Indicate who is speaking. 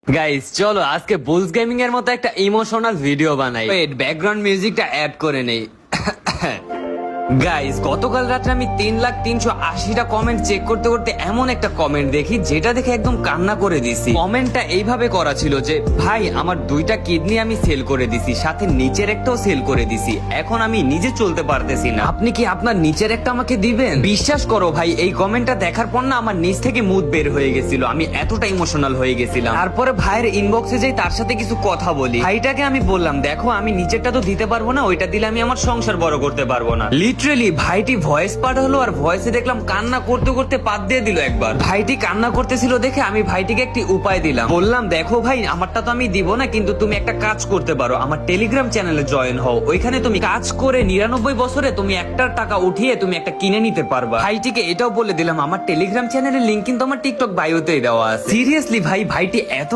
Speaker 1: Guys চলো আজকে bull's gaming এর মতো একটা ইমোশনাল ভিডিও বানাই। ওয়েট, ব্যাকগ্রাউন্ড মিউজিকটা অ্যাড করে নেই। গাইস গতকাল রাতে আমি 3,380,000টা কমেন্ট চেক করতে করতে এমন একটা কমেন্ট দেখি যেটা দেখে একদম কান্না করে দিছি। কমেন্টটা এইভাবে করা ছিল যে ভাই আমার 2টা কিডনি আমি সেল করে দিছি, সাথে নিচের একটাও সেল করে দিছি, এখন আমি নিজে চলতে পারতেছি না, আপনি কি আপনার নিচের একটা আমাকে দিবেন? বিশ্বাস করো ভাই, এই কমেন্টটা দেখার পর না আমার নিচ থেকে মুড বের হয়ে গেছিল, আমি এতটা ইমোশনাল হয়ে গেছিলাম। তারপরে ভাইয়ের ইনবক্সে যাই, তার সাথে কিছু কথা বলি। ভাইটাকে আমি বললাম দেখো আমি নিচেরটা তো দিতে পারবো না, ওইটা দিলে আমি আমার সংসার বড় করতে পারবো না। লিটারেলি ভাইটি ভয়েস পাঠালো আর ভয়েসে দেখলাম কান্না করতে করতে পাত দিয়ে দিল একবার। ভাইটি কান্না করতেছিল দেখে আমি ভাইটিকে একটি উপায় দিলাম, বললাম দেখো ভাই আমারটা তো আমি দিব না, কিন্তু তুমি একটা কাজ করতে পারো, আমার টেলিগ্রাম চ্যানেলে জয়েন হও, ওইখানে তুমি কাজ করে 99 বছরে তুমি একটা টাকা উঠিয়ে তুমি একটা কিনে নিতে পারবা। ভাইটিকে এটাও বলে দিলাম আমার টেলিগ্রাম চ্যানেলের লিংক কিন্তু আমার টিকটক বায়োতেই দেওয়া আছে। সিরিয়াসলি ভাই, ভাইটি এত